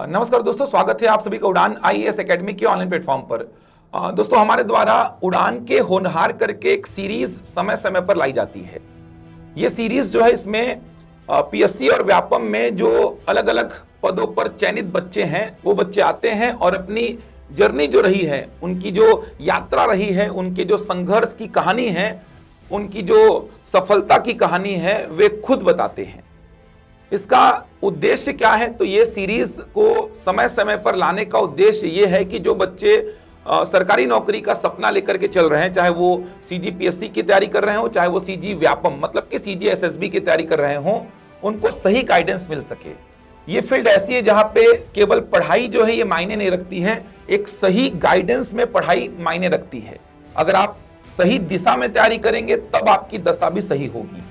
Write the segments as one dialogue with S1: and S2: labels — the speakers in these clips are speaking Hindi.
S1: नमस्कार दोस्तों, स्वागत है आप सभी का उड़ान आईएएस एकेडमी के ऑनलाइन प्लेटफॉर्म पर। दोस्तों, हमारे द्वारा उड़ान के होनहार करके एक सीरीज समय समय पर लाई जाती है। ये सीरीज जो है, इसमें पीएससी और व्यापम में जो अलग अलग पदों पर चयनित बच्चे हैं, वो बच्चे आते हैं और अपनी जर्नी जो रही है, उनकी जो यात्रा रही है, उनके जो संघर्ष की कहानी है, उनकी जो सफलता की कहानी है, वे खुद बताते हैं। इसका उद्देश्य क्या है? तो ये सीरीज को समय समय पर लाने का उद्देश्य ये है कि जो बच्चे सरकारी नौकरी का सपना लेकर के चल रहे हैं, चाहे वो सीजीपीएससी की तैयारी कर रहे हो, चाहे वो सीजी व्यापम मतलब कि सीजी एसएसबी की तैयारी कर रहे हो, उनको सही गाइडेंस मिल सके। ये फील्ड ऐसी है जहां पे केवल पढ़ाई जो है ये मायने नहीं रखती है, एक सही गाइडेंस में पढ़ाई मायने रखती है। अगर आप सही दिशा में तैयारी करेंगे तब आपकी दशा भी सही होगी,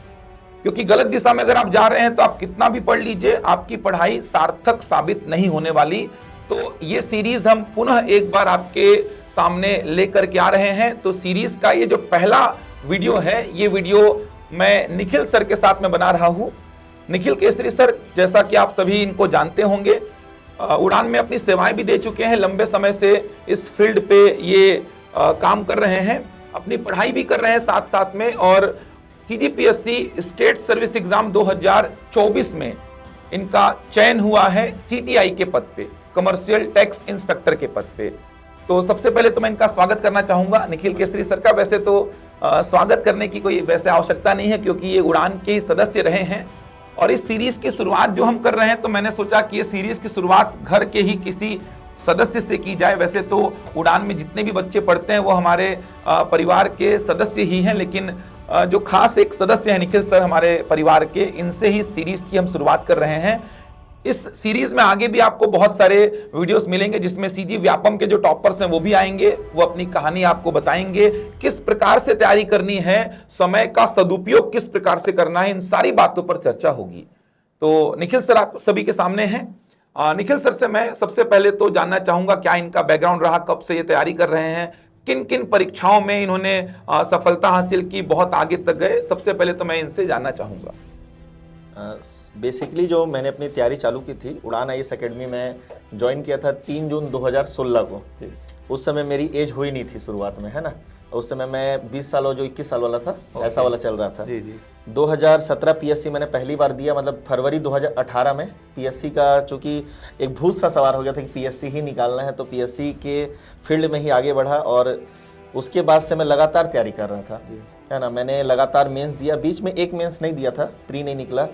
S1: क्योंकि गलत दिशा में अगर आप जा रहे हैं तो आप कितना भी पढ़ लीजिए, आपकी पढ़ाई सार्थक साबित नहीं होने वाली। तो ये सीरीज हम पुनः एक बार आपके सामने लेकर के आ रहे हैं। तो सीरीज का ये जो पहला वीडियो है, ये वीडियो मैं निखिल सर के साथ में बना रहा हूं। निखिल केसरी सर, जैसा कि आप सभी इनको जानते होंगे, उड़ान में अपनी सेवाएं भी दे चुके हैं, लंबे समय से इस फील्ड पे ये काम कर रहे हैं, अपनी पढ़ाई भी कर रहे हैं साथ साथ में। और सीजीपीएससी स्टेट सर्विस एग्जाम 2024 में इनका चयन हुआ है सीटीआई के पद पे, कमर्शियल टैक्स इंस्पेक्टर के पद पे। तो सबसे पहले तो मैं इनका स्वागत करना चाहूंगा निखिल केसरी सर का। वैसे तो स्वागत करने की कोई वैसे आवश्यकता नहीं है, क्योंकि ये उड़ान के ही सदस्य रहे हैं। और इस सीरीज की शुरुआत जो हम कर रहे हैं, तो मैंने सोचा कि ये सीरीज की शुरुआत घर के ही किसी सदस्य से की जाए। वैसे तो उड़ान में जितने भी बच्चे पढ़ते हैं वो हमारे परिवार के सदस्य ही हैं, लेकिन जो खास एक सदस्य हैं निखिल सर हमारे परिवार के, इनसे ही सीरीज की हम शुरुआत कर रहे हैं। इस सीरीज में आगे भी आपको बहुत सारे वीडियोस मिलेंगे, जिसमें सीजी व्यापम के जो टॉपर्स हैं वो भी आएंगे, वो अपनी कहानी आपको बताएंगे, किस प्रकार से तैयारी करनी है, समय का सदुपयोग किस प्रकार से करना है, इन सारी बातों पर चर्चा होगी। तो निखिल सर आप सभी के सामने हैं। निखिल सर से मैं सबसे पहले तो जानना चाहूंगा, क्या इनका बैकग्राउंड रहा, कब से ये तैयारी कर रहे हैं, किन किन परीक्षाओं में इन्होंने सफलता हासिल की, बहुत आगे तक गए। सबसे पहले तो मैं इनसे जानना चाहूंगा।
S2: बेसिकली जो मैंने अपनी तैयारी चालू की थी, उड़ान आईएएस एकेडमी में ज्वाइन किया था 3 जून 2016 को। उस समय मेरी एज हुई नहीं थी शुरुआत में, है ना। उस समय मैं 20 साल और जो 21 साल वाला था, ऐसा वाला चल रहा था। 2017 पीएससी मैंने पहली बार दिया, मतलब फरवरी 2018 में पीएससी का, चूंकि एक भूत सा सवार हो गया था कि पीएससी ही निकालना है, तो पीएससी के फील्ड में ही आगे बढ़ा। और उसके बाद से मैं लगातार तैयारी कर रहा था, है ना। मैंने लगातार मेंस दिया, बीच में एक मेंस नहीं दिया था, प्री नहीं निकला,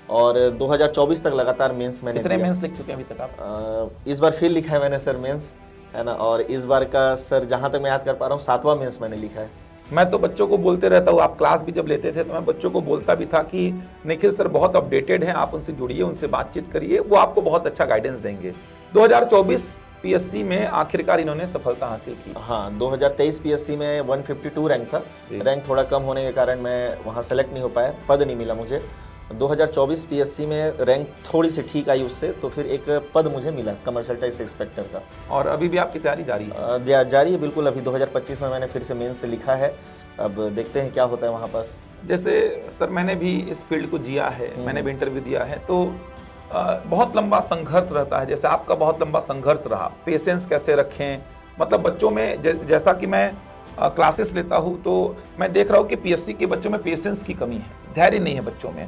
S2: और 2024 तक लगातार मेंस मैंने
S1: कितने मेंस लिख चुके हैं अभी तक आप?
S2: इस बार फिर लिखा है मैंने सर मेंस, है ना। और इस बार का सर जहाँ तक मैं याद कर पा रहा हूँ 7वां मेंस मैंने लिखा है।
S1: मैं तो बच्चों को बोलते रहता हूँ, आप क्लास भी जब लेते थे तो मैं बच्चों को बोलता भी था कि निखिल सर बहुत अपडेटेड हैं, आप उनसे जुड़िए, उनसे बातचीत करिए, वो आपको बहुत अच्छा गाइडेंस देंगे। 2024 पीएससी में आखिरकार इन्होंने सफलता हासिल की।
S2: हाँ, 2023 पीएससी में 152 रैंक था। रैंक थोड़ा कम होने के कारण मैं वहाँ सेलेक्ट नहीं हो पाया, पद नहीं मिला मुझे। 2024 पीएससी में रैंक थोड़ी सी ठीक आई उससे, तो फिर एक पद मुझे मिला कमर्शियल टैक्स इंस्पेक्टर का।
S1: और अभी भी आपकी तैयारी जारी है?
S2: जारी है बिल्कुल। अभी 2025 में मैंने फिर से मेंस से लिखा है, अब देखते हैं क्या होता है वहाँ पास।
S1: जैसे सर मैंने भी इस फील्ड को जिया है, मैंने भी इंटरव्यू दिया है, तो बहुत लंबा संघर्ष रहता है। जैसे आपका बहुत लंबा संघर्ष रहा, पेशेंस कैसे रखें, मतलब बच्चों में जैसा कि मैं क्लासेस लेता हूँ तो मैं देख रहा हूँ कि पीएससी के बच्चों में पेशेंस की कमी है, धैर्य नहीं है बच्चों में।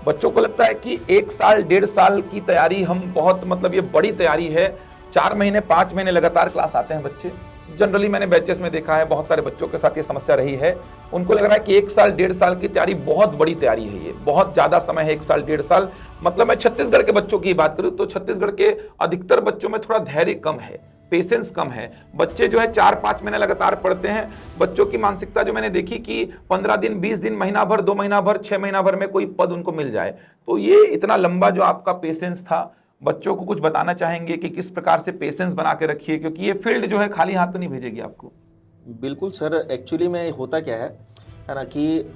S1: बच्चों को लगता है कि 1 साल 1.5 साल की तैयारी हम बहुत, मतलब ये बड़ी तैयारी है, 4 महीने 5 महीने लगातार क्लास आते हैं बच्चे। जनरली मैंने बैचेस में देखा है, बहुत सारे बच्चों के साथ ये समस्या रही है। उनको लग रहा है कि 1 साल 1.5 साल की तैयारी बहुत बड़ी तैयारी है, ये बहुत ज्यादा समय है 1 साल 1.5 साल। मतलब मैं छत्तीसगढ़ के बच्चों की बात करूं तो छत्तीसगढ़ के अधिकतर बच्चों में थोड़ा धैर्य कम है, पेशेंस कम है। बच्चे जो है 4-5 महीने लगातार पढ़ते हैं। बच्चों की मानसिकता जो मैंने देखी कि 15 दिन, 20 दिन, महीना भर, 2 महीना भर, 6 महीना भर में कोई पद उनको मिल जाए। तो ये इतना लंबा जो आपका पेशेंस था, बच्चों को कुछ बताना चाहेंगे कि किस प्रकार से पेशेंस बना के रखिए, क्योंकि ये फील्ड जो है खाली हाथ तो नहीं भेजेगी आपको।
S2: बिल्कुल सर, एक्चुअली में होता क्या है ना, कि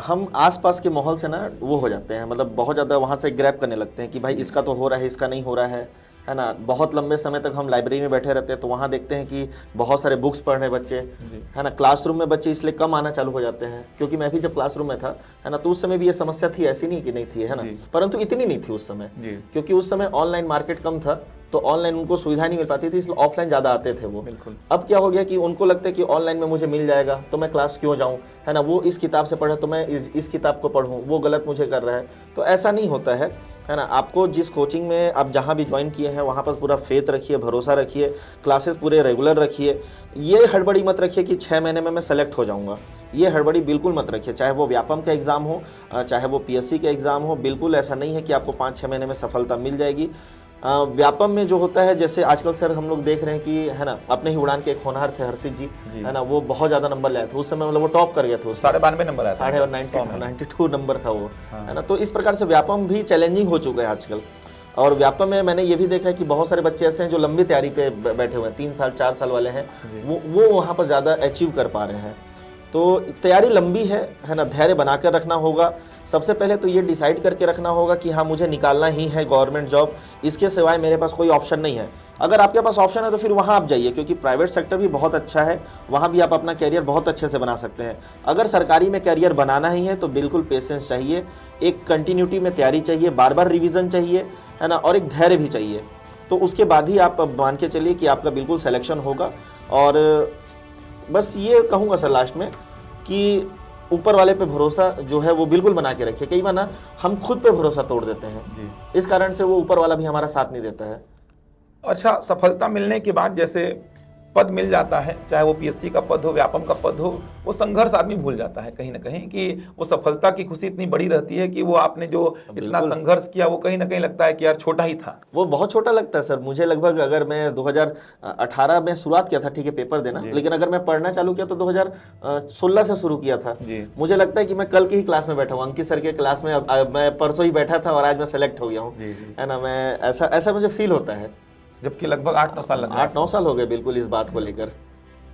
S2: हम आसपास के माहौल से ना वो हो जाते हैं, मतलब बहुत ज़्यादा वहाँ से ग्रैब करने लगते हैं कि भाई इसका तो हो रहा है, इसका नहीं हो रहा है है ना, बहुत लंबे समय तक हम लाइब्रेरी में बैठे रहते हैं तो वहाँ देखते हैं कि बहुत सारे बुक्स पढ़ रहे बच्चे, है ना। क्लासरूम में बच्चे इसलिए कम आना चालू हो जाते हैं, क्योंकि मैं भी जब क्लासरूम में था, है ना, तो उस समय भी ये समस्या थी, ऐसी नहीं कि नहीं थी, है ना, परंतु इतनी नहीं थी उस समय, क्योंकि उस समय ऑनलाइन मार्केट कम था, तो ऑनलाइन उनको सुविधा नहीं मिल पाती थी, इसलिए ऑफलाइन ज़्यादा आते थे वो। अब क्या हो गया कि उनको लगता है कि ऑनलाइन में मुझे मिल जाएगा तो मैं क्लास क्यों जाऊं, है ना, वो इस किताब से पढ़ा तो मैं इस किताब को पढ़ूं, वो गलत मुझे कर रहा है। तो ऐसा नहीं होता है ना। आपको जिस कोचिंग में आप जहाँ भी ज्वाइन किए हैं वहाँ पर पूरा फेथ रखिए, भरोसा रखिए, क्लासेस पूरे रेगुलर रखिए। ये हड़बड़ी मत रखिए कि 6 महीने में मैं सेलेक्ट हो जाऊँगा, ये हड़बड़ी बिल्कुल मत रखिए। चाहे वो व्यापम का एग्ज़ाम हो, चाहे वो PSC का एग्ज़ाम हो, बिल्कुल ऐसा नहीं है कि आपको 5-6 महीने में सफलता मिल जाएगी। व्यापम में जो होता है, जैसे आजकल सर हम लोग देख रहे हैं कि, है ना, अपने ही उड़ान के एक होनहार थे हर्षित जी, है ना, वो बहुत ज़्यादा नंबर लाए थे उस समय, मतलब वो टॉप कर गया था,
S1: 92 नंबर आया था,
S2: 92 नंबर था वो, है ना। तो इस प्रकार से व्यापम भी चैलेंजिंग हो चुका है आजकल। और व्यापम में मैंने ये भी देखा है कि बहुत सारे बच्चे ऐसे हैं जो लंबी तैयारी पे बैठे हुए हैं, 3 साल 4 साल वाले हैं, वो वहाँ पर ज़्यादा अचीव कर पा रहे हैं। तो तैयारी लंबी है ना, धैर्य बनाकर रखना होगा। सबसे पहले तो ये डिसाइड करके रखना होगा कि हाँ, मुझे निकालना ही है गवर्नमेंट जॉब, इसके सिवाय मेरे पास कोई ऑप्शन नहीं है। अगर आपके पास ऑप्शन है तो फिर वहाँ आप जाइए, क्योंकि प्राइवेट सेक्टर भी बहुत अच्छा है, वहाँ भी आप अपना कैरियर बहुत अच्छे से बना सकते हैं। अगर सरकारी में कैरियर बनाना ही है तो बिल्कुल पेशेंस चाहिए, एक कंटिन्यूटी में तैयारी चाहिए, बार बार रिविज़न चाहिए, है ना, और एक धैर्य भी चाहिए। तो उसके बाद ही आप मान के चलिए कि आपका बिल्कुल सिलेक्शन होगा। और बस ये कहूँगा सर लास्ट में कि ऊपर वाले पे भरोसा जो है वो बिल्कुल बना के रखिए। कई बार ना हम खुद पे भरोसा तोड़ देते हैं, इस कारण से वो ऊपर वाला भी हमारा साथ नहीं देता है।
S1: अच्छा, सफलता मिलने के बाद जैसे पद मिल जाता है, चाहे वो PSC का पद हो, व्यापम का पद हो, वो संघर्ष आदमी भूल जाता है कहीं ना कहीं, कि वो सफलता की खुशी इतनी बड़ी रहती है कि वो आपने जो इतना संघर्ष किया वो कहीं ना कहीं लगता है कि यार छोटा ही था।
S2: वो बहुत छोटा लगता है सर मुझे। लगभग अगर मैं 2018 में शुरुआत किया था, ठीक है, पेपर देना, लेकिन अगर मैं पढ़ना चालू किया तो 2016 से शुरू किया था। मुझे लगता है कि मैं कल की ही क्लास में बैठा हूँ, अंकित सर के क्लास में मैं परसों ही बैठा था और आज मैं सेलेक्ट हो गया हूँ, है ना। मैं ऐसा मुझे फील होता है,
S1: जबकि लगभग 8-9 साल लगे।
S2: 8-9 साल हो गए बिल्कुल इस बात को लेकर।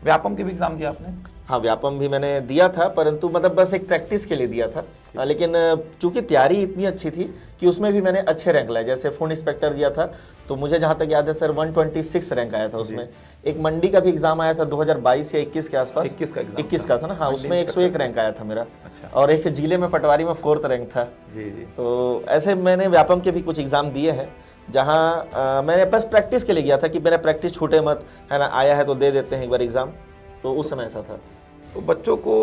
S1: व्यापम के भी एग्जाम दिया आपने?
S2: हाँ, व्यापम भी मैंने दिया था, परंतु मतलब बस एक प्रैक्टिस के लिए दिया था, लेकिन चूंकि तैयारी इतनी अच्छी थी कि उसमें भी मैंने अच्छे रैंक लाए। जैसे फूड इंस्पेक्टर दिया था तो मुझे जहाँ तक याद है सर 126 रैंक आया था उसमें। एक मंडी का भी एग्जाम आया था 2022 या 21 के आसपास, 21 का था ना, हाँ, उसमें 101 रैंक आया था मेरा। और एक जिले में पटवारी में 4th रैंक था। तो ऐसे मैंने व्यापम के भी कुछ एग्जाम दिए हैं, जहाँ मैंने बस प्रैक्टिस के लिए गया था कि मेरा प्रैक्टिस छूटे मत, है ना, आया है तो दे देते हैं एक बार एग्ज़ाम। तो उस समय ऐसा था।
S1: तो बच्चों को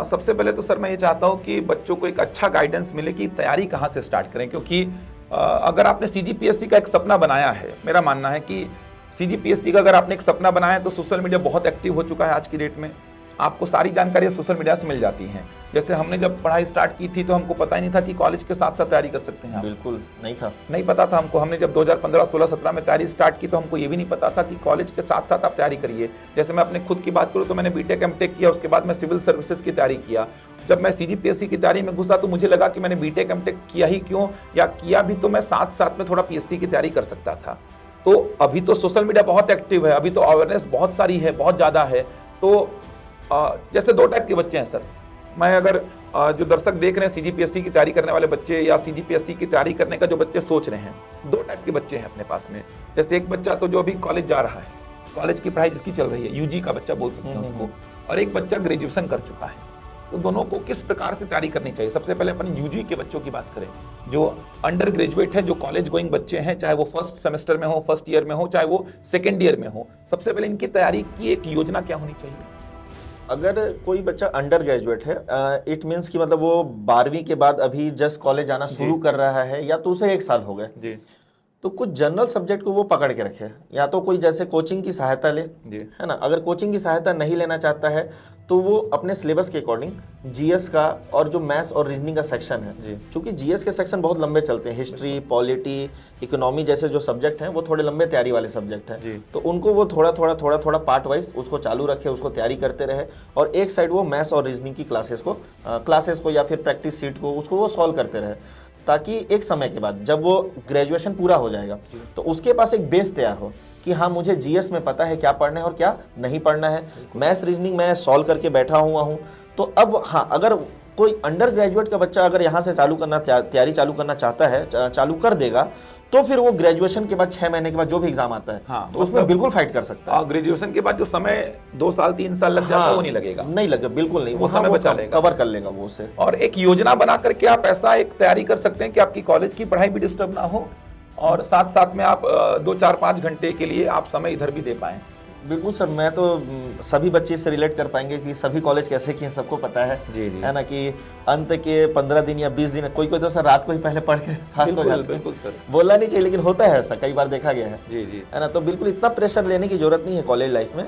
S1: सबसे पहले तो सर मैं ये चाहता हूँ कि बच्चों को एक अच्छा गाइडेंस मिले कि तैयारी कहाँ से स्टार्ट करें, क्योंकि अगर आपने CGPSC का एक सपना बनाया है, मेरा मानना है कि CGPSC का अगर आपने एक सपना बनाया है तो सोशल मीडिया बहुत एक्टिव हो चुका है आज की डेट में। आपको सारी जानकारी सोशल मीडिया से मिल जाती हैं। जैसे हमने जब पढ़ाई स्टार्ट की थी तो हमको पता ही नहीं था कि कॉलेज के साथ साथ तैयारी कर सकते हैं।
S2: बिल्कुल नहीं
S1: पता था हमको। हमने जब 2015, 16, 17 में तैयारी स्टार्ट की तो हमको ये भी नहीं पता था कि कॉलेज के साथ साथ आप तैयारी करिए। जैसे मैं अपने खुद की बात करूँ तो मैंने BTech MTech किया, उसके बाद मैं सिविल सर्विसेज की तैयारी किया। जब मैं CGPSC की तैयारी में घुसा तो मुझे लगा कि मैंने BTech MTech किया ही क्यों, या किया भी तो मैं साथ साथ में थोड़ा PSC की तैयारी कर सकता था। तो अभी तो सोशल मीडिया बहुत एक्टिव है, अभी तो अवेयरनेस बहुत सारी है, बहुत ज़्यादा है। तो जैसे 2 टाइप के बच्चे हैं सर। मैं अगर जो दर्शक देख रहे हैं CGPSC की तैयारी करने वाले बच्चे या CGPSC की तैयारी करने का जो बच्चे सोच रहे हैं, 2 टाइप के बच्चे हैं अपने पास में। जैसे एक बच्चा तो जो अभी कॉलेज जा रहा है, कॉलेज की पढ़ाई जिसकी चल रही है, UG का बच्चा बोल सकते हैं उसको, और एक बच्चा ग्रेजुएशन कर चुका है। तो दोनों को किस प्रकार से तैयारी करनी चाहिए? सबसे पहले अपन UG के बच्चों की बात करें, जो अंडर ग्रेजुएट है, जो कॉलेज गोइंग बच्चे हैं, चाहे वो फर्स्ट सेमेस्टर में हो, फर्स्ट ईयर में हो, चाहे वो सेकेंड ईयर में हो। सबसे पहले इनकी तैयारी की एक योजना क्या होनी चाहिए?
S2: अगर कोई बच्चा अंडर ग्रेजुएट है, इट मीन्स कि मतलब वो 12वीं के बाद अभी जस्ट कॉलेज आना शुरू कर रहा है, या तो उसे 1 साल हो गए, तो कुछ जनरल सब्जेक्ट को वो पकड़ के रखे। या तो कोई जैसे कोचिंग की सहायता ले, है ना। अगर कोचिंग की सहायता नहीं लेना चाहता है तो वो अपने सिलेबस के अकॉर्डिंग GS का और जो मैथ्स और रीजनिंग का सेक्शन है, चूंकि GS के सेक्शन बहुत लंबे चलते हैं, हिस्ट्री, पॉलिटी, इकोनॉमी जैसे जो सब्जेक्ट हैं वो थोड़े लंबे तैयारी वाले सब्जेक्ट हैं, तो उनको वो थोड़ा पार्ट वाइज उसको चालू रखे, उसको तैयारी करते रहे, और एक साइड वो मैथ्स और रीजनिंग की क्लासेस को या फिर प्रैक्टिस सीट को उसको वो सॉल्व करते रहे, ताकि एक समय के बाद जब वो ग्रेजुएशन पूरा हो जाएगा तो उसके पास एक बेस तैयार हो कि हाँ, मुझे GS में पता है क्या पढ़ना है और क्या नहीं पढ़ना है, मैथ्स रीजनिंग मैं सॉल्व करके बैठा हुआ हूँ। तो अब हाँ, अगर कोई अंडर ग्रेजुएट का बच्चा अगर यहाँ से तैयारी चालू करना चाहता है, चालू कर देगा, तो फिर वो ग्रेजुएशन के बाद 6 महीने के बाद जो भी एग्जाम आता है
S1: हाँ,
S2: तो उसमें बिल्कुल फाइट कर सकता है।
S1: ग्रेजुएशन के बाद जो समय 2 साल 3 साल लग जाता है वो नहीं लगेगा,
S2: नहीं लगे, बिल्कुल नहीं,
S1: वो समय बचा लेगा,
S2: कवर कर लेगा वो उससे।
S1: और एक योजना बना करके आप ऐसा एक तैयारी कर सकते हैं कि आपकी कॉलेज की पढ़ाई भी डिस्टर्ब ना हो और साथ साथ में आप 2 4 5 घंटे के लिए आप समय इधर भी दे पाएं।
S2: बिल्कुल सर, मैं तो सभी बच्चे से रिलेट कर पाएंगे कि सभी कॉलेज कैसे किए हैं, सबको पता है।
S1: जी जी।
S2: है ना, कि अंत के 15 दिन या 20 दिन, कोई कोई तो सर रात को ही पहले पढ़ के पास हो जाते हैं।
S1: बिल्कुल सर,
S2: बोलना नहीं चाहिए लेकिन होता है ऐसा, कई बार देखा गया है।
S1: जी जी।
S2: है ना, तो बिल्कुल इतना प्रेशर लेने की जरूरत नहीं है कॉलेज लाइफ में।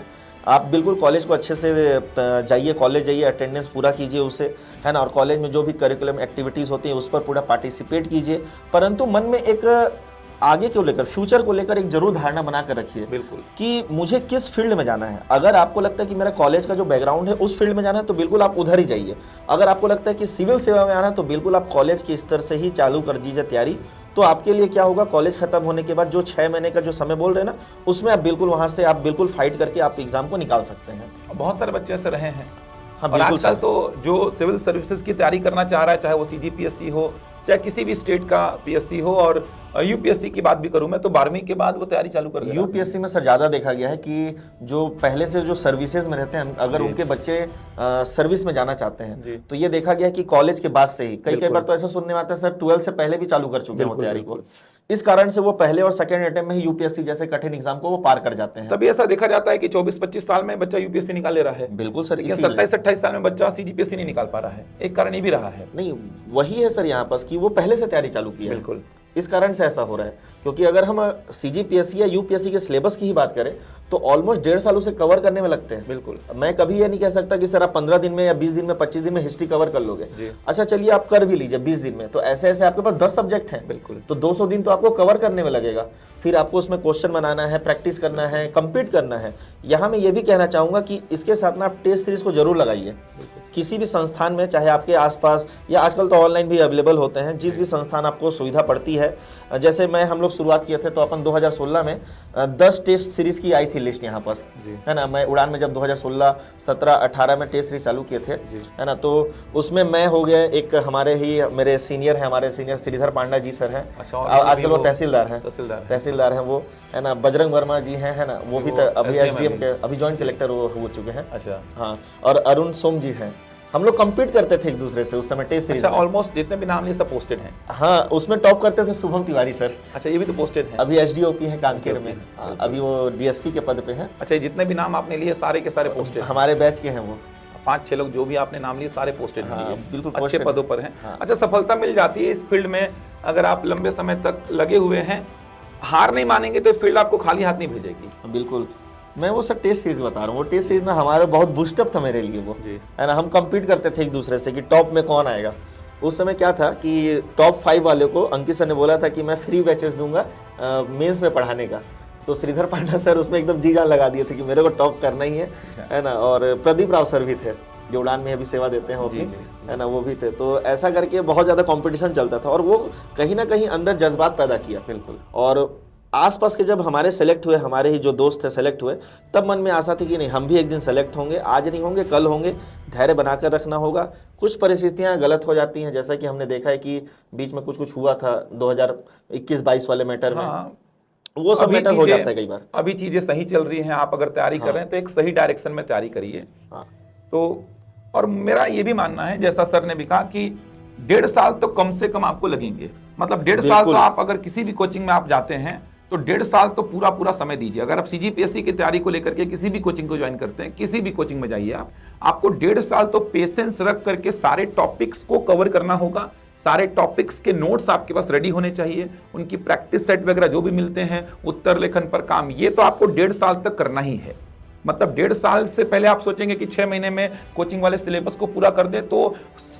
S2: आप बिल्कुल कॉलेज को अच्छे से जाइए, कॉलेज जाइए, अटेंडेंस पूरा कीजिए उससे, है ना, और कॉलेज में जो भी करिकुलम एक्टिविटीज़ होती हैं उस पर पूरा पार्टिसिपेट कीजिए, परंतु मन में एक आगे को लेकर, फ्यूचर को लेकर एक जरूर धारणा बना कर रखिए।
S1: बिल्कुल,
S2: कि मुझे किस फील्ड में जाना है। अगर आपको लगता है कि मेरा कॉलेज का जो बैकग्राउंड है उस फील्ड में जाना है तो बिल्कुल आप उधर ही जाइए। अगर आपको लगता है कि सिविल सेवा में आना है तो बिल्कुल आप कॉलेज के स्तर से ही चालू कर दीजिए तैयारी। तो आपके लिए क्या होगा, कॉलेज खत्म होने के बाद जो 6 महीने का जो समय बोल रहे हैं ना, उसमें आप बिल्कुल वहां से आप बिल्कुल फाइट करके आप एग्जाम को निकाल सकते हैं।
S1: बहुत सारे बच्चे ऐसे रहे हैं।
S2: हाँ,
S1: और
S2: बिल्कुल
S1: आजकल तो जो सिविल सर्विसेज की तैयारी करना चाह रहा है, चाहे वो CGPSC हो, चाहे किसी भी स्टेट का PSC हो, और UPSC की बात भी करूं मैं तो 12वीं के बाद वो तैयारी चालू कर देगा।
S2: UPSC में सर ज़्यादा देखा गया है कि जो पहले से जो सर्विसेज में रहते हैं, अगर उनके बच्चे सर्विस में जाना चाहते हैं तो ये देखा गया है कि कॉलेज के बाद से ही, कई बार तो ऐसा सुनने में आता है सर 12 से पहले भी चालू कर चुके हैं तैयारी को। इस कारण से वो पहले और सेकंड अटेम्प्ट में ही UPSC जैसे कठिन एग्जाम को वो पार कर जाते हैं।
S1: तभी ऐसा देखा जाता है कि 24-25 साल में बच्चा UPSC निकाल ले रहा है।
S2: बिल्कुल सर,
S1: लेकिन 27-28 साल में बच्चा CGPSC नहीं निकाल पा रहा है। एक कारण ये भी रहा है।
S2: नहीं, वही है सर यहाँ पास कि वो पहले से तैयारी चालू की है।
S1: बिल्कुल,
S2: इस कारण से ऐसा हो रहा है, क्योंकि अगर हम CGPSC या UPSC के सिलेबस की ही बात करें तो ऑलमोस्ट 1.5 साल उसे कवर करने में लगते हैं।
S1: बिल्कुल,
S2: मैं कभी ये नहीं कह सकता कि सर आप 15 दिन में या 20 दिन में 25 दिन में हिस्ट्री कवर कर लोगे। अच्छा चलिए आप कर भी लीजिए 20 दिन में, तो ऐसे ऐसे आपके पास 10 सब्जेक्ट हैं।
S1: बिल्कुल,
S2: तो 200 दिन तो आपको कवर करने में लगेगा। फिर आपको उसमें क्वेश्चन बनाना है, प्रैक्टिस करना है, कंप्लीट करना है। यहाँ मैं ये भी कहना चाहूँगा कि इसके साथ ना आप टेस्ट सीरीज को जरूर लगाइए। किसी भी संस्थान में, चाहे आपके आसपास या आजकल तो ऑनलाइन भी अवेलेबल होते हैं, जिस भी संस्थान आपको सुविधा पड़ती है। जैसे हम लोग शुरुआत किए थे तो अपन 2016 में 10 टेस्ट सीरीज की आई थी लिस्ट यहाँ पास, है ना। मैं उड़ान में जब 2016, 17, 18 में टेस्ट सीरीज चालू किए थे, है ना, तो उसमें मैं हो गया, एक मेरे सीनियर हैं, हमारे सीनियर श्रीधर पांडा जी सर हैं।
S1: अच्छा,
S2: आजकल वो तहसीलदार हैं वो, है ना। बजरंग वर्मा जी हैं, ना, वो भी अभी SDM के, अभी जॉइंट कलेक्टर हो चुके हैं।
S1: अच्छा,
S2: हाँ, और अरुण सोम जी हैं। हम लोग कम्पीट करते थे एक दूसरे से उस समय टेस्ट सीरीज।
S1: अच्छा, ऑलमोस्ट जितने भी नाम लिए सब पोस्टेड हैं।
S2: हाँ, उसमें टॉप करते थे शुभम तिवारी सर।
S1: अच्छा, ये भी तो पोस्टेड हैं।
S2: अभी SDOP है कांकेर में, अभी वो DSP के पद पे हैं।
S1: अच्छा, ये जितने भी नाम आपने लिए सारे के सारे पोस्टेड,
S2: हमारे बैच के हैं वो
S1: 5-6 लोग जो भी आपने नाम लिए सारे पोस्टेड हैं,
S2: बिल्कुल
S1: अच्छे पदों पर हैं। अच्छा, सफलता मिल जाती है इस फील्ड में अगर आप लंबे समय तक लगे हुए हैं, हार नहीं मानेंगे तो फील्ड आपको खाली हाथ नहीं भेजेगी।
S2: बिल्कुल, मैं वो सर टेस्ट सीरीज बता रहा हूँ। वो टेस्ट सीरीज में हमारे बहुत बूस्टअप था मेरे लिए वो, है ना। हम कम्पीट करते थे एक दूसरे से कि टॉप में कौन आएगा। उस समय क्या था कि टॉप 5 वाले को अंकित सर ने बोला था कि मैं फ्री बैचेस दूंगा मेंस में पढ़ाने का। तो श्रीधर पांडा सर उसमें एकदम जी जान लगा दिए थे कि मेरे को टॉप करना ही है ना। और प्रदीप राव सर भी थे जो उड़ान में अभी सेवा देते हैं वो अपनी, है ना, वो भी थे। तो ऐसा करके बहुत ज़्यादा कंपटीशन चलता था और वो कहीं ना कहीं अंदर जज्बात पैदा किया।
S1: बिल्कुल,
S2: और आसपास के जब हमारे सेलेक्ट हुए, हमारे ही जो दोस्त थे सेलेक्ट हुए, तब मन में आशा थी कि नहीं, हम भी एक दिन सेलेक्ट होंगे, आज नहीं होंगे कल होंगे। धैर्य बनाकर रखना होगा। कुछ परिस्थितियां गलत हो जाती हैं, जैसा कि हमने देखा है कि बीच में कुछ हुआ था 2021-22 वाले मैटर में। वो सब मैटर हो जाता है कई बार।
S1: अभी चीजें सही चल रही हैं, आप अगर तैयारी कर रहे हैं तो एक सही डायरेक्शन में तैयारी करिए। तो और मेरा ये भी मानना है, जैसा सर ने भी कहा कि 1.5 साल तो कम से कम आपको लगेंगे। मतलब 1.5 साल तो आप अगर किसी भी कोचिंग में आप जाते हैं तो 1.5 साल तो पूरा समय दीजिए। अगर आप CGPSC की तैयारी को लेकर के किसी भी कोचिंग को ज्वाइन करते हैं, किसी भी कोचिंग में जाइए आपको 1.5 साल तो पेशेंस रख करके सारे टॉपिक्स को कवर करना होगा। सारे टॉपिक्स के नोट्स आपके पास रेडी होने चाहिए, उनकी प्रैक्टिस सेट वगैरह जो भी मिलते हैं, उत्तर लेखन पर काम, ये तो आपको 1.5 साल तक करना ही है। मतलब 1.5 साल से पहले आप सोचेंगे कि 6 महीने में कोचिंग वाले सिलेबस को पूरा कर दे, तो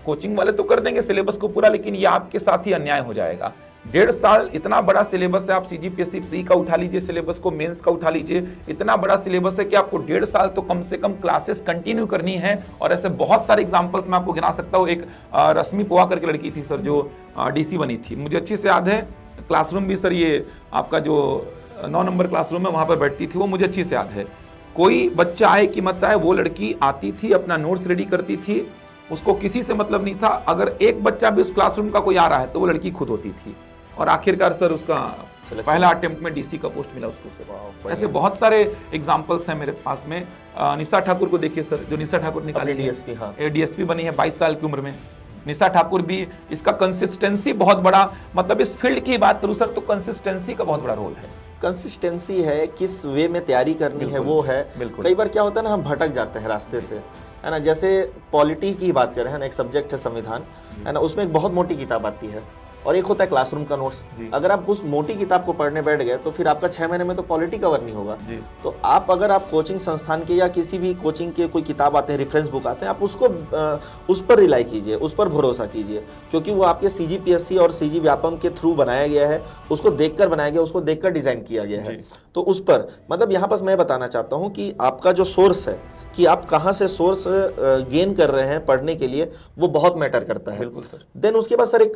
S1: कोचिंग वाले तो कर देंगे सिलेबस को पूरा, लेकिन ये आपके साथ ही अन्याय हो जाएगा। 1.5 साल इतना बड़ा सिलेबस है। आप CGPSC प्री का उठा लीजिए सिलेबस को, मेंस का उठा लीजिए, इतना बड़ा सिलेबस है कि आपको 1.5 साल तो कम से कम क्लासेस कंटिन्यू करनी है। और ऐसे बहुत सारे एग्जांपल्स मैं आपको गिना सकता हूँ। एक रश्मि पोहा करके लड़की थी सर, जो DC बनी थी, मुझे अच्छी से याद है। क्लासरूम भी सर ये आपका जो 9 नंबर क्लासरूम है वहां पर बैठती थी, वो मुझे अच्छी से याद है। कोई बच्चा आए कि मत आए, वो लड़की आती थी, अपना नोट्स रेडी करती थी, उसको किसी से मतलब नहीं था। अगर एक बच्चा भी उस क्लासरूम का कोई आ रहा है तो वो लड़की खुद होती थी। और आखिरकार सर उसका
S2: Selection।
S1: पहला अटेम्प्ट में डीसी का पोस्ट मिला उसको सर। ऐसे बहुत सारे एग्जांपल्स हैं मेरे पास में। निशा ठाकुर को देखिए सर, जो निशा ठाकुर निकाली
S2: डीएसपी, हाँ,
S1: डीएसपी बनी है 22 साल की उम्र में। निशा ठाकुर भी, इसका कंसिस्टेंसी बहुत बड़ा, मतलब इस फील्ड की बात करूं सर तो कंसिस्टेंसी का बहुत बड़ा रोल है।
S2: कंसिस्टेंसी है, किस वे में तैयारी करनी है वो है।
S1: बिल्कुल।
S2: कई बार क्या होता है ना, हम भटक जाते हैं रास्ते से, है ना। जैसे पॉलिटी की बात करें, है ना, एक सब्जेक्ट है संविधान, है ना, उसमें एक बहुत मोटी किताब आती है और एक होता है क्लासरूम का नोट्स। अगर आप उस मोटी किताब को पढ़ने बैठ गए तो फिर आपका 6 महीने में तो पॉलिटी कवर नहीं होगा। तो आप अगर आप कोचिंग संस्थान के या किसी भी कोचिंग के कोई किताब आते हैं, रेफरेंस बुक आते हैं, आप उसको उस पर रिलाई कीजिए, उस पर भरोसा कीजिए, क्योंकि वो आपके सीजीपीएससी और सीजी व्यापम के थ्रू बनाया गया है, उसको देखकर बनाया गया, उसको देखकर डिजाइन किया गया है। तो उस पर मतलब यहाँ पर मैं बताना चाहता हूँ कि आपका जो सोर्स है, कि आप कहाँ से सोर्स गेन कर रहे हैं पढ़ने के लिए, वो बहुत मैटर करता है।
S1: बिल्कुल सर।
S2: देन उसके बाद सर एक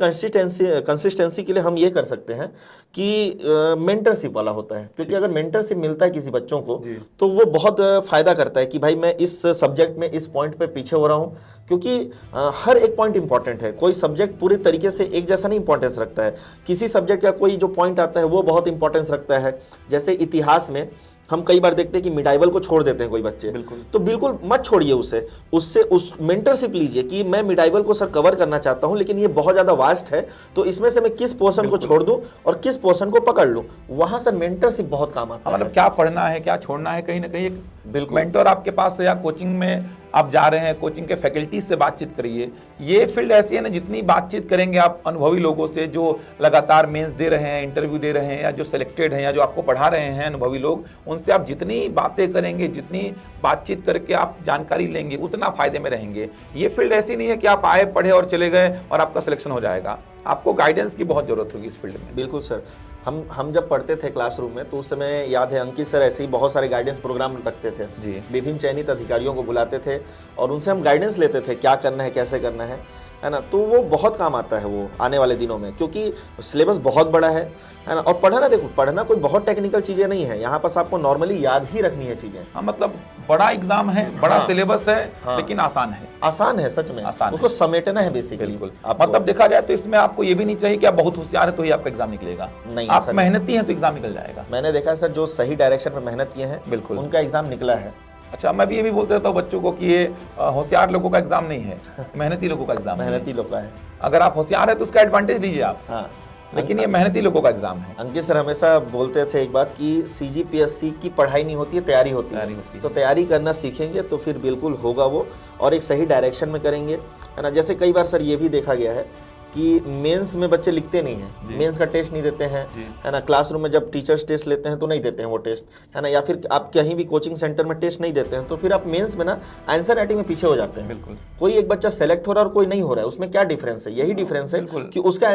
S2: कंसिस्टेंसी के लिए हम ये कर सकते हैं कि मेंटरशिप वाला होता है, क्योंकि अगर मेंटरशिप मिलता है किसी बच्चों को तो वो बहुत फायदा करता है कि भाई मैं इस सब्जेक्ट में इस पॉइंट पे पीछे हो रहा हूँ, क्योंकि हर एक पॉइंट इंपॉर्टेंट है। कोई सब्जेक्ट पूरी तरीके से एक जैसा नहीं इंपॉर्टेंस रखता है, किसी सब्जेक्ट का कोई जो पॉइंट आता है वो बहुत इंपॉर्टेंस रखता है। जैसे इतिहास में हम कई बार देखते हैं कि मिडाइवल को छोड़ देते हैं कोई बच्चे, तो बिल्कुल मत छोड़िए उससे उस मेंटरशिप लीजिए कि मैं मिडाइवल को सर कवर करना चाहता हूं, लेकिन ये बहुत ज़्यादा वास्ट है, तो इसमें से मैं किस पोर्शन को छोड़ दूं और किस पोर्शन को पकड़ लूं। वहां सर मेंटरशिप बहुत काम आता है।
S1: मतलब क्या पढ़ना है, क्या छोड़ना है, कहीं ना कहीं एक
S2: बिल्कुल
S1: मेंटर आपके पास है, या कोचिंग में आप जा रहे हैं, कोचिंग के फैकल्टी से बातचीत करिए। ये फील्ड ऐसी है ना, जितनी बातचीत करेंगे आप अनुभवी लोगों से जो लगातार मेंस दे रहे हैं, इंटरव्यू दे रहे हैं, या जो सिलेक्टेड हैं, या जो आपको पढ़ा रहे हैं अनुभवी लोग, उनसे आप जितनी बातें करेंगे, जितनी बातचीत करके आप जानकारी लेंगे, उतना फायदे में रहेंगे। ये फील्ड ऐसी नहीं है कि आप आए, पढ़े और चले गए और आपका सिलेक्शन हो जाएगा। आपको गाइडेंस की बहुत जरूरत होगी इस फील्ड में।
S2: बिल्कुल सर। हम जब पढ़ते थे क्लासरूम में तो उस समय याद है अंकित सर ऐसे ही बहुत सारे गाइडेंस प्रोग्राम रखते थे
S1: जी।
S2: विभिन्न चयनित अधिकारियों को बुलाते थे और उनसे हम गाइडेंस लेते थे, क्या करना है, कैसे करना है ना। तो वो बहुत काम आता है वो आने वाले दिनों में, क्योंकि सिलेबस बहुत बड़ा है ना। और पढ़ना, देखो पढ़ना कोई बहुत टेक्निकल चीज़ें नहीं है, यहाँ पास आपको नॉर्मली याद ही रखनी है चीज़ें।
S1: हाँ, मतलब बड़ा एग्जाम है, बड़ा सिलेबस है, लेकिन आसान है।
S2: आसान है, सच में
S1: आसान
S2: उसको समेटना है बेसिकली।
S1: बिल्कुल। मतलब देखा जाए तो इसमें आपको ये भी नहीं चाहिए कि आप बहुत होशियार है तो ही आपका एग्जाम निकलेगा।
S2: नहीं,
S1: आप मेहनती हैं तो एग्जाम निकल जाएगा।
S2: मैंने देखा है सर, जो सही डायरेक्शन में मेहनत किए हैं
S1: बिल्कुल
S2: उनका एग्जाम निकला है।
S1: अच्छा, मैं भी ये भी बोलते रहता हूँ बच्चों को कि ये होशियार लोगों का एग्जाम नहीं है, मेहनती लोगों का एग्जाम है।
S2: मेहनती लोग का है।
S1: अगर आप होशियार है तो उसका एडवांटेज लीजिए आप,
S2: हाँ,
S1: लेकिन ये मेहनती लोगों का एग्जाम है।
S2: अंकित सर हमेशा बोलते थे एक बात कि सीजीपीएससी की पढ़ाई नहीं होती है, तैयारी होती है। तो तैयारी करना सीखेंगे तो फिर बिल्कुल होगा वो, और एक सही डायरेक्शन में करेंगे, है ना। जैसे कई बार सर ये भी देखा गया है कि मेंस में बच्चे लिखते नहीं हैं, मेंस का टेस्ट नहीं देते हैं, है ना। क्लासरूम में जब टीचर्स टेस्ट लेते हैं तो नहीं देते हैं वो टेस्ट, है ना। या फिर आप कहीं भी कोचिंग सेंटर में टेस्ट नहीं देते हैं तो फिर आप मेंस में ना आंसर राइटिंग में पीछे हो जाते हैं।
S1: बिल्कुल।
S2: कोई एक बच्चा सेलेक्ट हो रहा है और कोई नहीं हो रहा है, उसमें क्या डिफरेंस है? यही डिफरेंस है कि उसका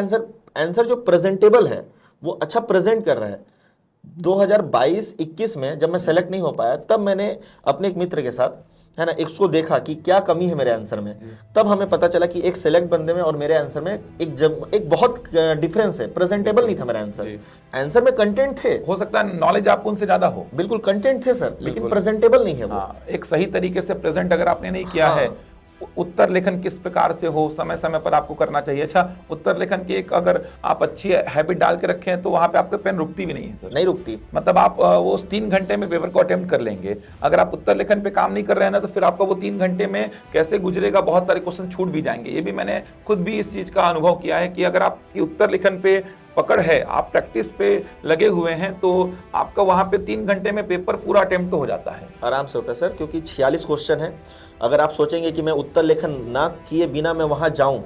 S2: आंसर जो प्रेजेंटेबल है वो अच्छा प्रेजेंट कर रहा है। 2022-21 में जब मैं सेलेक्ट नहीं हो पाया, तब मैंने अपने एक मित्र के साथ, है ना, उसको देखा कि क्या कमी है मेरे आंसर में। तब हमें पता चला कि एक सेलेक्ट बंदे में और मेरे आंसर में एक बहुत डिफरेंस है। प्रेजेंटेबल नहीं था मेरा आंसर में कंटेंट थे।
S1: हो सकता है नॉलेज आपको उनसे ज्यादा हो,
S2: बिल्कुल कंटेंट थे सर, लेकिन प्रेजेंटेबल नहीं है वो।
S1: एक सही तरीके से प्रेजेंट अगर आपने नहीं किया है, उत्तर लेखन किस प्रकार से हो, समय समय पर आपको करना चाहिए। अच्छा, उत्तर लेखन की एक अगर आप अच्छी हैबिट डाल के रखें तो वहां पे आपकी पेन रुकती भी नहीं है सर।
S2: नहीं रुकती।
S1: मतलब आप वो 3 घंटे में पेपर को अटेम्प्ट कर लेंगे। अगर आप उत्तर लेखन पे काम नहीं कर रहे हैं ना, तो फिर आपका वो 3 घंटे में कैसे गुजरेगा, बहुत सारे क्वेश्चन छूट भी जाएंगे। ये भी मैंने खुद भी इस चीज का अनुभव किया है कि अगर आपकी उत्तर लेखन पे पकड़ है, आप प्रैक्टिस पे लगे हुए हैं, तो आपका वहां पे 3 घंटे में पेपर पूरा अटेम्प्ट तो हो जाता है,
S2: आराम से होता है सर। क्योंकि 46 क्वेश्चन है। अगर आप सोचेंगे कि मैं उत्तर लेखन ना किए बिना मैं वहां जाऊं,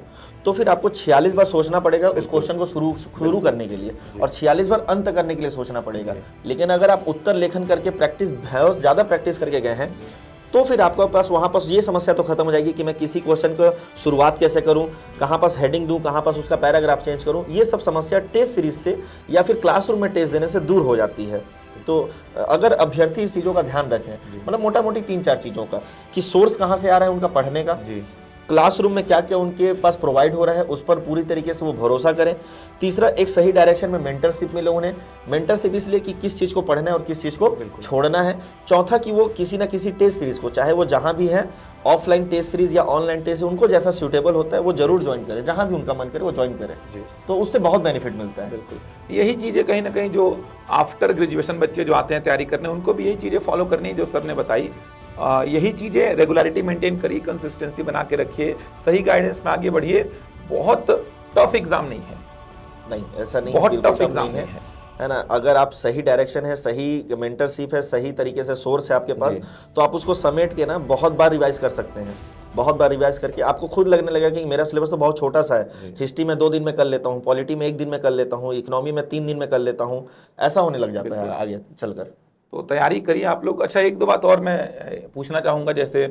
S2: तो फिर आपको 46 बार सोचना पड़ेगा उस क्वेश्चन को शुरू करने के लिए, और 46 बार अंत करने के लिए सोचना पड़ेगा। लेकिन अगर आप उत्तर लेखन करके ज़्यादा प्रैक्टिस करके गए हैं, तो फिर आपके पास वहाँ पास ये समस्या तो खत्म हो जाएगी कि मैं किसी क्वेश्चन को शुरुआत कैसे करूँ, कहाँ पास हेडिंग दूँ, कहाँ पास उसका पैराग्राफ चेंज करूँ। ये सब समस्या टेस्ट सीरीज से या फिर क्लासरूम में टेस्ट देने से दूर हो जाती है। तो अगर अभ्यर्थी इस चीज़ों का ध्यान रखें, मतलब मोटा मोटी 3-4 चीज़ों का, कि सोर्स कहाँ से आ रहा है उनका पढ़ने का, क्लासरूम में क्या क्या उनके पास प्रोवाइड हो रहा है उस पर पूरी तरीके से वो भरोसा करें। तीसरा, एक सही डायरेक्शन में मेंटरशिप मिले उन्हें। मेंटरशिप इसलिए कि किस चीज़ को पढ़ना है और किस चीज़ को छोड़ना है। चौथा, कि वो किसी ना किसी टेस्ट सीरीज को, चाहे वो जहाँ भी है, ऑफलाइन टेस्ट सीरीज या ऑनलाइन टेस्ट, उनको जैसा सूटेबल होता है वो जरूर ज्वाइन करें, जहाँ भी उनका मन करे वो ज्वाइन करें, तो उससे बहुत बेनिफिट मिलता है।
S1: बिल्कुल, यही चीज़ें कहीं ना कहीं जो आफ्टर ग्रेजुएशन बच्चे जो आते हैं तैयारी करने, उनको भी यही चीज़ें फॉलो करनी है जो सर ने बताई। यही चीज़ें, रेगुलरिटी मेंटेन करिए, कंसिस्टेंसी बना के रखिए, सही गाइडेंस में आगे बढ़िए। बहुत टफ एग्जाम नहीं है,
S2: नहीं ऐसा नहीं,
S1: बहुत
S2: बिल्कुल
S1: टफ एग्जाम
S2: नहीं
S1: है,
S2: है ना। अगर आप सही डायरेक्शन है, सही मेंटरशिप है, सही तरीके से सोर्स है आपके पास, तो आप उसको समेट के ना बहुत बार रिवाइज कर सकते हैं। बहुत बार रिवाइज करके आपको खुद लगने लगेगा कि मेरा सिलेबस तो बहुत छोटा सा है, हिस्ट्री में 2 दिन में कर लेता हूँ, पॉलिटी में 1 दिन में कर लेता हूँ, इकोनॉमी में 3 दिन में कर लेता हूँ, ऐसा होने लग जाता है आगे चलकर।
S1: तो तैयारी करिए आप लोग। अच्छा, 1-2 बात और मैं पूछना चाहूँगा, जैसे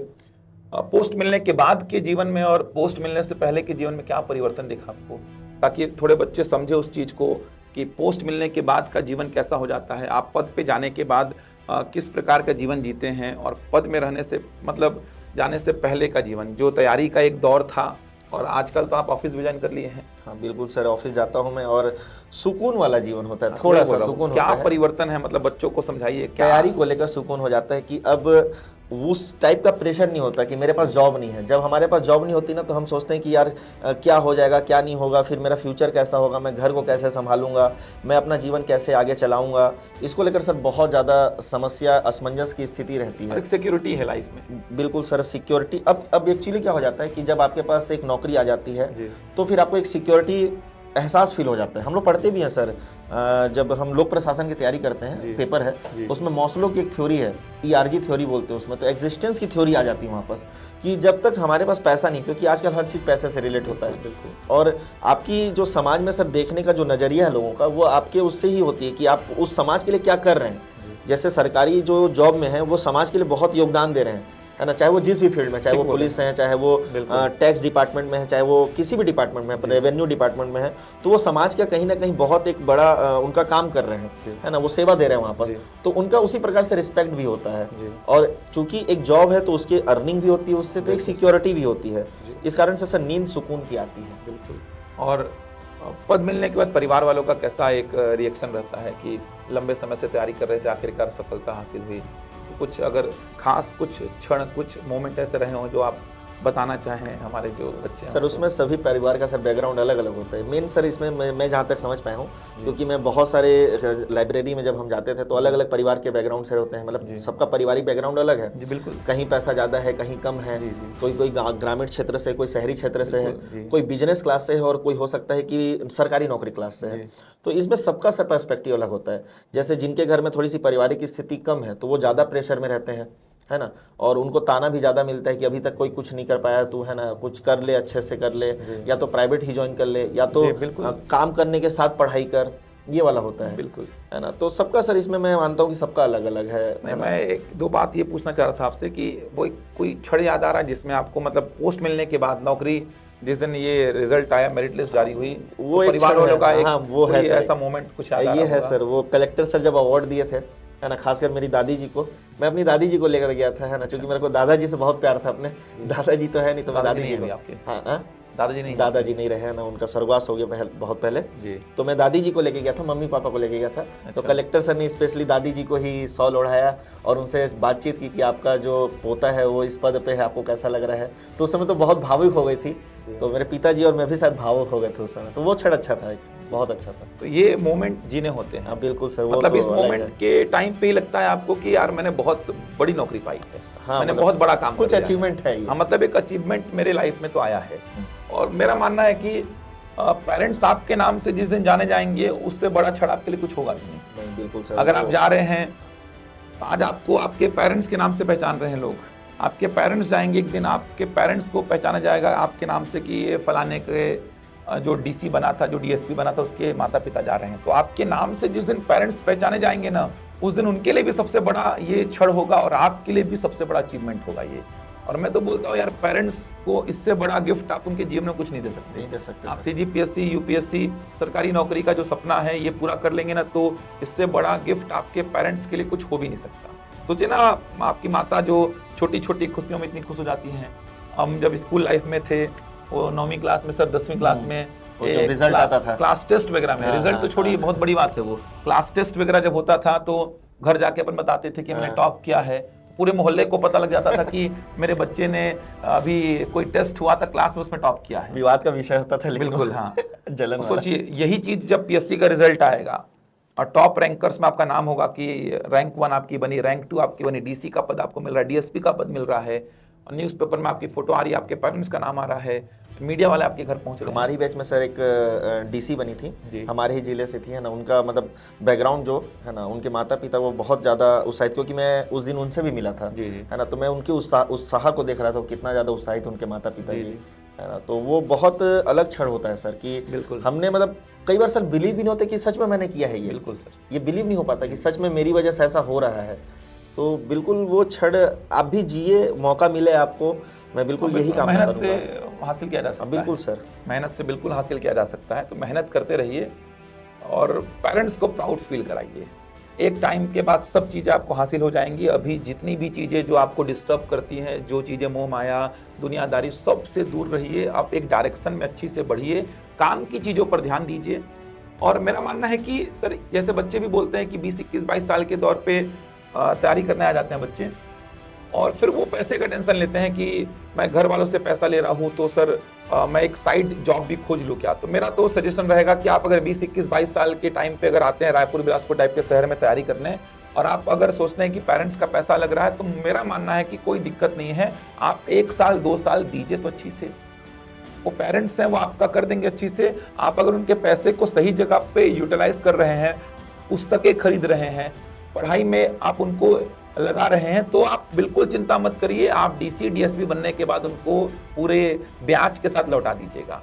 S1: पोस्ट मिलने के बाद के जीवन में और पोस्ट मिलने से पहले के जीवन में क्या परिवर्तन दिखा आपको, ताकि थोड़े बच्चे समझे उस चीज़ को कि पोस्ट मिलने के बाद का जीवन कैसा हो जाता है, आप पद पे जाने के बाद किस प्रकार का जीवन जीते हैं, और पद में रहने से मतलब जाने से पहले का जीवन, जो तैयारी का एक दौर था, और आजकल तो आप ऑफिस भी ज्वाइन कर लिए हैं।
S2: हाँ बिल्कुल सर, ऑफिस जाता हूँ मैं, और सुकून वाला जीवन होता है, थोड़ा सा सुकून होता है।
S1: क्या परिवर्तन है, मतलब बच्चों को समझाइए।
S2: तैयारी को लेकर सुकून हो जाता है कि अब उस टाइप का प्रेशर नहीं होता कि मेरे पास जॉब नहीं है। जब हमारे पास जॉब नहीं होती ना, तो हम सोचते हैं कि यार क्या हो जाएगा, क्या नहीं होगा, फिर मेरा फ्यूचर कैसा होगा, मैं घर को कैसे संभालूंगा, मैं अपना जीवन कैसे आगे चलाऊंगा। इसको लेकर सर बहुत ज़्यादा समस्या, असमंजस की स्थिति रहती है।
S1: सिक्योरिटी है लाइफ में।
S2: बिल्कुल सर, सिक्योरिटी। अब एक्चुअली क्या हो जाता है कि जब आपके पास एक नौकरी आ जाती है, तो फिर आपको एक सिक्योरिटी एहसास फील हो जाता है। हम लोग पढ़ते भी हैं सर, जब हम लोक प्रशासन की तैयारी करते हैं, पेपर है, उसमें मॉस्लो की एक थ्योरी है, ERG थ्योरी बोलते हैं उसमें, तो एग्जिस्टेंस की थ्योरी आ जाती है वहाँ पास, कि जब तक हमारे पास पैसा नहीं, क्योंकि आजकल हर चीज़ पैसे से रिलेट होता है, और आपकी जो समाज में सर देखने का जो नज़रिया है लोगों का, वो आपके उससे ही होती है कि आप उस समाज के लिए क्या कर रहे हैं। जैसे सरकारी जो जॉब में है, वो समाज के लिए बहुत योगदान दे रहे हैं, है ना, चाहे वो जिस भी फील्ड में, चाहे वो पुलिस है, चाहे वो टैक्स डिपार्टमेंट में है, चाहे वो किसी भी डिपार्टमेंट में है, रेवेन्यू डिपार्टमेंट में है, तो वो समाज का कहीं ना कहीं बहुत एक बड़ा उनका काम कर रहे हैं, है ना, वो सेवा दे रहे हैं वहाँ पर, तो उनका उसी प्रकार से रिस्पेक्ट भी होता है। और चूंकि एक जॉब है तो उसकी अर्निंग भी होती है, उससे तो एक सिक्योरिटी भी होती है। इस कारण से सर नींद सुकून की आती है।
S1: बिल्कुल। और पद मिलने के बाद परिवार वालों का कैसा एक रिएक्शन रहता है कि लंबे समय से तैयारी कर रहे थे, आखिरकार सफलता हासिल हुई, तो कुछ अगर खास कुछ क्षण, कुछ मोमेंट ऐसे रहे हों जो आप बताना चाहें हमारे जो बच्चे हैं?
S2: सर उसमें सभी परिवार का सर बैकग्राउंड अलग अलग होता है। मेन सर इसमें मैं जहाँ तक समझ पाया हूँ, क्योंकि मैं बहुत सारे लाइब्रेरी में जब हम जाते थे तो अलग अलग परिवार के बैकग्राउंड से होते हैं, मतलब सबका पारिवारिक बैकग्राउंड अलग है।
S1: जी बिल्कुल।
S2: कहीं पैसा ज़्यादा है, कहीं कम है, कोई ग्रामीण क्षेत्र से, कोई शहरी क्षेत्र से है, कोई बिजनेस क्लास से है, और कोई हो सकता है कि सरकारी नौकरी क्लास से है। तो इसमें सबका सर पर्सपेक्टिव अलग होता है। जैसे जिनके घर में थोड़ी सी पारिवारिक स्थिति कम है, तो वो ज़्यादा प्रेशर में रहते हैं, है ना, और उनको ताना भी ज़्यादा मिलता है कि अभी तक कोई कुछ नहीं कर पाया, तू है ना कुछ कर ले, अच्छे से कर ले, या तो प्राइवेट ही ज्वाइन कर ले, या तो काम करने के साथ पढ़ाई कर, ये वाला होता है।
S1: बिल्कुल,
S2: है ना। तो सबका सर इसमें मैं मानता हूँ कि सबका अलग अलग है।
S1: मैं 1-2 बात ये पूछना चाह रहा था आपसे कि वो कोई क्षण याद आ रहा है जिसमें आपको, मतलब पोस्ट मिलने के बाद नौकरी, जिस दिन ये रिजल्ट आया, मेरिट लिस्ट जारी हुई,
S2: वो
S1: तो परिवार वालों का
S2: वो है
S1: ऐसा मोमेंट कुछ याद आ रहा
S2: ये है सर, वो कलेक्टर सर जब अवार्ड दिए थे, है ना, खासकर मेरी दादी जी को, मैं अपनी दादी जी को लेकर गया था, है ना, क्योंकि मेरे को दादाजी से बहुत प्यार था अपने। दादाजी तो है नहीं, तो मैं दादी जी को, हाँ दादाजी नहीं रहे ना, उनका स्वर्गवास हो गया बहुत पहले जी। तो मैं दादी जी को लेके गया था, मम्मी पापा को लेके गया था। अच्छा। तो कलेक्टर सर ने स्पेशली दादी जी को ही शॉल ओढ़ाया और उनसे बातचीत की कि आपका जो पोता है वो इस पद पे है, आपको कैसा लग रहा है। तो उस समय तो बहुत भावुक हो गई थी, तो मेरे पिताजी और मैं भी शायद भावुक हो गए थे उस समय। तो वो क्षण अच्छा था, बहुत अच्छा था।
S1: तो ये मोमेंट जीने होते हैं।
S2: हाँ बिल्कुल सर,
S1: मतलब इस मोमेंट के टाइम पे ही लगता है आपको कि यार मैंने बहुत बड़ी नौकरी पाई है, हाँ, मैंने बहुत बड़ा काम,
S2: कुछ अचीवमेंट है।
S1: हाँ, मतलब एक अचीवमेंट मेरे लाइफ में तो आया है। और मेरा मानना है कि पेरेंट्स आपके नाम से जिस दिन जाने जाएंगे, उससे बड़ा क्षण आपके लिए कुछ होगा नहीं।
S2: बिल्कुल सर।
S1: अगर आप जा रहे हैं, आज आपको आपके पेरेंट्स के नाम से पहचान रहे हैं लोग, आपके पेरेंट्स जाएंगे एक दिन, आपके पेरेंट्स को पहचाना जाएगा आपके नाम से कि ये फलाने के जो डीसी बना था, जो डीएसपी बना था, उसके माता पिता जा रहे हैं। तो आपके नाम से जिस दिन पेरेंट्स पहचाने जाएंगे ना, उस दिन उनके लिए भी सबसे बड़ा ये क्षण होगा और आपके लिए भी सबसे बड़ा अचीवमेंट होगा ये। और मैं तो बोलता हूँ यार, पेरेंट्स को इससे बड़ा गिफ्ट आप उनके जीवन में कुछ नहीं दे सकते। आप सीजीपीएससी, यूपीएससी, सरकारी नौकरी का जो सपना है ये पूरा कर लेंगे ना, तो इससे बड़ा गिफ्ट आपके पेरेंट्स के लिए कुछ हो भी नहीं सकता। सोचिए ना, आपकी माता जो छोटी छोटी खुशियों में इतनी खुश हो जाती हैं, हम जब स्कूल लाइफ में थे, वो 9वीं क्लास में सर, 10वीं क्लास में
S2: वो जो रिजल्ट आता था,
S1: क्लास टेस्ट वगैरह में, रिजल्ट तो छोड़िए, बहुत बड़ी बात है वो, क्लास टेस्ट वगैरह जब होता था तो घर जाके अपन बताते थे कि मैंने टॉप किया है, पूरे मोहल्ले को पता लग जाता था कि मेरे बच्चे ने अभी कोई टेस्ट हुआ था क्लास में, उसमें टॉप किया है।
S2: विवाद का विषय होता था, लेकिन
S1: बिल्कुल हाँ।
S2: जलन वाला।
S1: सोचिए यही चीज जब पीएससी का रिजल्ट आएगा और टॉप रैंकर्स में आपका नाम होगा कि रैंक 1 आपकी बनी, रैंक 2 आपकी बनी, डीसी का पद आपको मिल रहा है, डीएसपी का पद मिल रहा है, और न्यूज़पेपर में आपकी फोटो आ रही है, आपके पेरेंट्स का नाम आ रहा है, मीडिया वाले आपके घर पहुंच रहे हैं।
S2: हमारी बैच में सर एक डीसी बनी थी, हमारे ही जिले से थी, है ना। उनका मतलब बैकग्राउंड जो है ना, उनके माता पिता वो बहुत ज़्यादा उत्साहित, क्योंकि मैं उस दिन उनसे भी मिला था, है ना। तो मैं उनके उत्साह को देख रहा था, कितना ज़्यादा उत्साहित उनके माता पिता जी, है ना। तो वो बहुत अलग क्षण होता है सर, कि हमने मतलब कई बार सर बिलीव भी नहीं होते कि सच में मैंने किया है ये।
S1: बिल्कुल सर, ये
S2: बिलीव नहीं हो पाता कि सच में मेरी वजह से ऐसा हो रहा है। तो बिल्कुल वो क्षण आप भी जिए, मौका मिले आपको, मैं बिल्कुल यही काम
S1: मेहनत से हासिल किया जा सकता है।
S2: बिल्कुल सर,
S1: मेहनत से बिल्कुल हासिल किया जा सकता है, तो मेहनत करते रहिए और पेरेंट्स को प्राउड फील कराइए। एक टाइम के बाद सब चीज़ें आपको हासिल हो जाएंगी। अभी जितनी भी चीज़ें जो आपको डिस्टर्ब करती हैं, जो चीज़ें मोह माया, दुनियादारी, सबसे दूर रहिए। आप एक डायरेक्शन में अच्छी से बढ़िए, काम की चीज़ों पर ध्यान दीजिए। और मेरा मानना है कि सर, जैसे बच्चे भी बोलते हैं कि 20, 21, 22 साल के दौर पे तैयारी करने आ जाते हैं बच्चे, और फिर वो पैसे का टेंशन लेते हैं कि मैं घर वालों से पैसा ले रहा हूँ, तो सर मैं एक साइड जॉब भी खोज लूँ क्या। तो मेरा तो सजेशन रहेगा कि आप अगर 20, 21, 22 साल के टाइम पे अगर आते हैं रायपुर, बिलासपुर टाइप के शहर में तैयारी करने, और आप अगर सोचते हैं कि पेरेंट्स का पैसा लग रहा है, तो मेरा मानना है कि कोई दिक्कत नहीं है। आप 1 साल 2 साल दीजिए तो अच्छी से, वो पेरेंट्स हैं, वो आपका कर देंगे अच्छी से। आप अगर उनके पैसे को सही जगह पे यूटिलाइज कर रहे हैं, पुस्तकें खरीद रहे हैं, पढ़ाई में आप उनको लगा रहे हैं, तो आप बिल्कुल चिंता मत करिए। आप डीसी डीएसपी बनने के बाद उनको पूरे ब्याज के साथ लौटा दीजिएगा।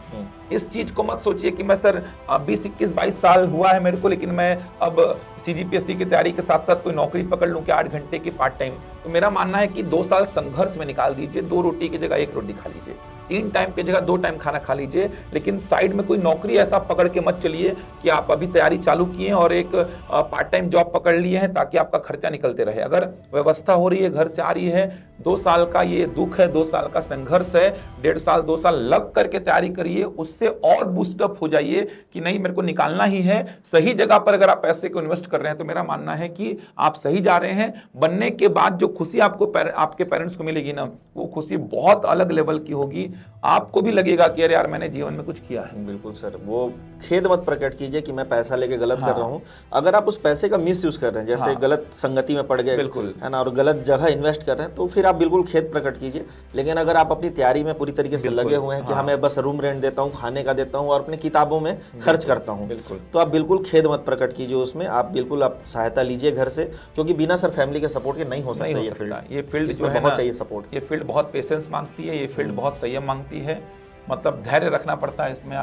S1: इस चीज को मत सोचिए कि मैं सर 20, 21, 22 साल हुआ है मेरे को, लेकिन मैं अब सीजीपीएससी की तैयारी के साथ साथ कोई नौकरी पकड़ लूं कि 8 घंटे की पार्ट टाइम। तो मेरा मानना है कि 2 साल संघर्ष में निकाल दीजिए। 2 रोटी की जगह 1 रोटी खा लीजिए, 3 टाइम की जगह 2 टाइम खाना खा लीजिए, लेकिन साइड में कोई नौकरी ऐसा पकड़ के मत चलिए कि आप अभी तैयारी चालू किए और एक पार्ट टाइम जॉब पकड़ लिए हैं ताकि आपका खर्चा निकलते रहे। अगर व्यवस्था हो रही है, घर से आ रही है, 2 साल का ये दुख है, 2 साल का संघर्ष है, 1.5 साल 2 साल लग करके तैयारी करिए, उससे और बूस्टअप हो जाइए कि नहीं मेरे को निकालना ही है। सही जगह पर अगर आप पैसे को इन्वेस्ट कर रहे हैं तो मेरा मानना है कि आप सही जा रहे हैं। बनने के बाद जो खुशी आपको आपके पेरेंट्स को मिलेगी ना, वो खुशी बहुत अलग लेवल की होगी। आपको भी लगेगा कि अरे यार मैंने जीवन में कुछ किया है।
S2: बिल्कुल सर, वो खेद मत प्रकट कीजिए कि मैं पैसा लेके गलत कर रहा हूँ। अगर आप उस पैसे का मिस यूज कर रहे हैं, जैसे गलत संगति में पड़ गए,
S1: बिल्कुल,
S2: है ना, और गलत जगह इन्वेस्ट कर रहे हैं, तो फिर आप बिल्कुल खेद प्रकट कीजिए। लेकिन अगर आप अपनी तैयारी में पूरी तरीके से लगे हुए हैं कि मैं बस रूम रेंट देता हूँ, खाने का देता हूँ और अपनी किताबों में खर्च करता हूँ, तो आप बिल्कुल खेद मत प्रकट कीजिए उसमें। आप बिल्कुल आप सहायता लीजिए घर से, क्योंकि बिना सर फैमिली के सपोर्ट के नहीं हो सकता ये फील्ड। इसमें बहुत चाहिए सपोर्ट।
S1: ये फील्ड बहुत पेशेंस मांगती है, ये फील्ड बहुत संयम मांगती है, मतलब धैर्य रखना पड़ता है इसमें।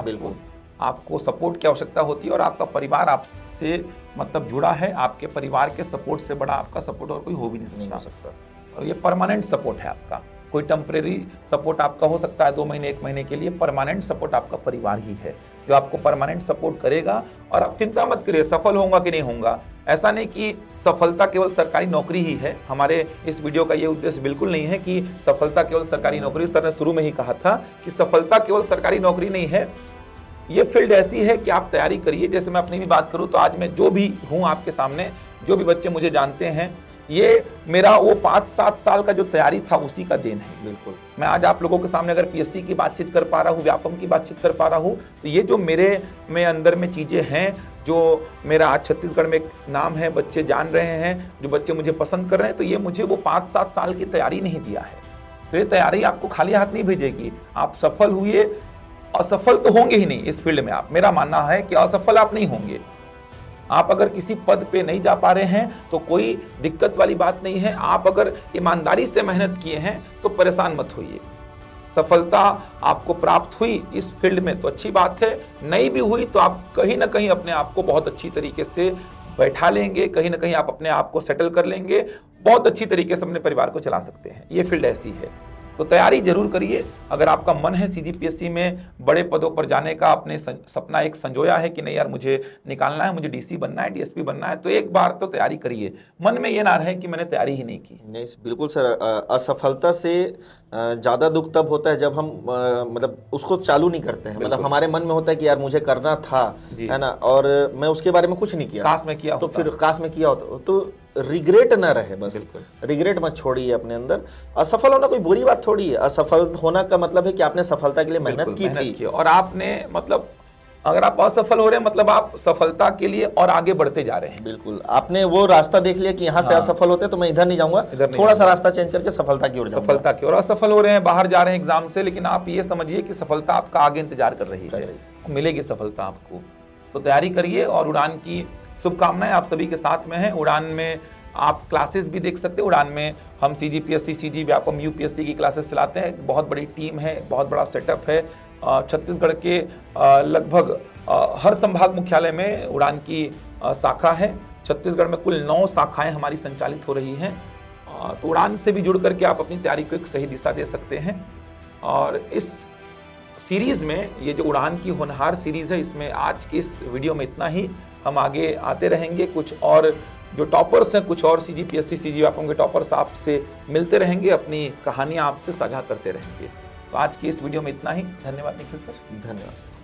S1: आपको सपोर्ट की आवश्यकता होती है, और आपका परिवार आपसे मतलब जुड़ा है। आपके परिवार के सपोर्ट से बड़ा आपका सपोर्ट और कोई हो भी नहीं सकता। और ये परमानेंट सपोर्ट है आपका, कोई टेम्परेरी सपोर्ट आपका हो सकता है 2 महीने 1 महीने के लिए। परमानेंट सपोर्ट आपका परिवार ही है जो आपको परमानेंट सपोर्ट करेगा। और आप चिंता मत करिए सफल होगा कि नहीं होगा। ऐसा नहीं कि सफलता केवल सरकारी नौकरी ही है। हमारे इस वीडियो का ये उद्देश्य बिल्कुल नहीं है कि सफलता केवल सरकारी नौकरी। सर ने शुरू में ही कहा था कि सफलता केवल सरकारी नौकरी नहीं है। ये फील्ड ऐसी है कि आप तैयारी करिए। जैसे मैं अपनी भी बात करूं तो आज मैं जो भी हूं आपके सामने, जो भी बच्चे मुझे जानते हैं, ये मेरा वो 5-7 साल का जो तैयारी था उसी का देन है।
S2: बिल्कुल,
S1: मैं आज आप लोगों के सामने अगर पीएससी की बातचीत कर पा रहा हूँ, व्यापम की बातचीत कर पा रहा हूँ, तो ये जो मेरे में अंदर में चीज़ें हैं, जो मेरा आज छत्तीसगढ़ में एक नाम है, बच्चे जान रहे हैं, जो बच्चे मुझे पसंद कर रहे हैं, तो ये मुझे वो 5-7 साल की तैयारी नहीं दिया है। तो ये तैयारी आपको खाली हाथ नहीं भेजेगी। आप सफल हुए, असफल तो होंगे ही नहीं इस फील्ड में आप। मेरा मानना है कि असफल आप नहीं होंगे। आप अगर किसी पद पे नहीं जा पा रहे हैं तो कोई दिक्कत वाली बात नहीं है। आप अगर ईमानदारी से मेहनत किए हैं तो परेशान मत होइए। सफलता आपको प्राप्त हुई इस फील्ड में तो अच्छी बात है, नहीं भी हुई तो आप कहीं ना कहीं अपने आप को बहुत अच्छी तरीके से बैठा लेंगे, कहीं ना कहीं आप अपने आप को सेटल कर लेंगे, बहुत अच्छी तरीके से अपने परिवार को चला सकते हैं। ये फील्ड ऐसी है। तो तैयारी जरूर करिए। अगर आपका मन है सीजीपीएससी में बड़े पदों पर जाने का, अपने सपना एक संजोया है कि नहीं यार मुझे निकालना है, मुझे डीसी बनना है, डीएसपी बनना है, तो एक बार तो तैयारी करिए। मन में ये ना रहे कि मैंने तैयारी ही नहीं की।
S2: नहीं बिल्कुल सर, असफलता से ज़्यादा दुख तब होता है जब हम मतलब उसको चालू नहीं करते हैं। मतलब हमारे मन में होता है कि यार मुझे करना था, है ना, और मैं उसके बारे में कुछ नहीं किया,
S1: काश में किया
S2: तो
S1: होता।
S2: फिर काश में किया होता तो रिग्रेट ना रहे। बस रिग्रेट मत छोड़िए अपने अंदर। असफल होना कोई बुरी बात थोड़ी है। असफल होना का मतलब है कि आपने सफलता के लिए मेहनत की थी,
S1: और आपने मतलब अगर आप असफल हो रहे हैं मतलब आप सफलता के लिए और आगे बढ़ते जा रहे हैं।
S2: बिल्कुल, आपने वो रास्ता देख लिया कि यहाँ से असफल होते तो मैं इधर नहीं जाऊंगा, थोड़ा सा रास्ता चेंज करके सफलता की ओर जाऊंगा।
S1: सफलता की ओर। असफल हो रहे हैं, बाहर जा रहे हैं एग्जाम से, लेकिन आप ये समझिए कि सफलता आपका आगे इंतजार कर रही है, मिलेगी सफलता आपको। तो तैयारी करिए और उड़ान की शुभकामनाएं आप सभी के साथ में है। उड़ान में आप क्लासेस भी देख सकते हैं। उड़ान में हम सीजीपीएससी, सीजी व्यापम, यूपीएससी की क्लासेस चलाते हैं। बहुत बड़ी टीम है, बहुत बड़ा सेटअप है। छत्तीसगढ़ के लगभग हर संभाग मुख्यालय में उड़ान की शाखा है। छत्तीसगढ़ में कुल 9 शाखाएं हमारी संचालित हो रही हैं। तो उड़ान से भी जुड़ करके आप अपनी तैयारी को एक सही दिशा दे सकते हैं। और इस सीरीज में, ये जो उड़ान की होनहार सीरीज है, इसमें आज की इस वीडियो में इतना ही। हम आगे आते रहेंगे, कुछ और जो टॉपर्स हैं, कुछ और सीजीपीएससी, सीजी व्यापम के टॉपर्स आपसे मिलते रहेंगे, अपनी कहानियां आपसे साझा करते रहेंगे। तो आज की इस वीडियो में इतना ही। धन्यवाद निखिल सर।
S2: धन्यवाद।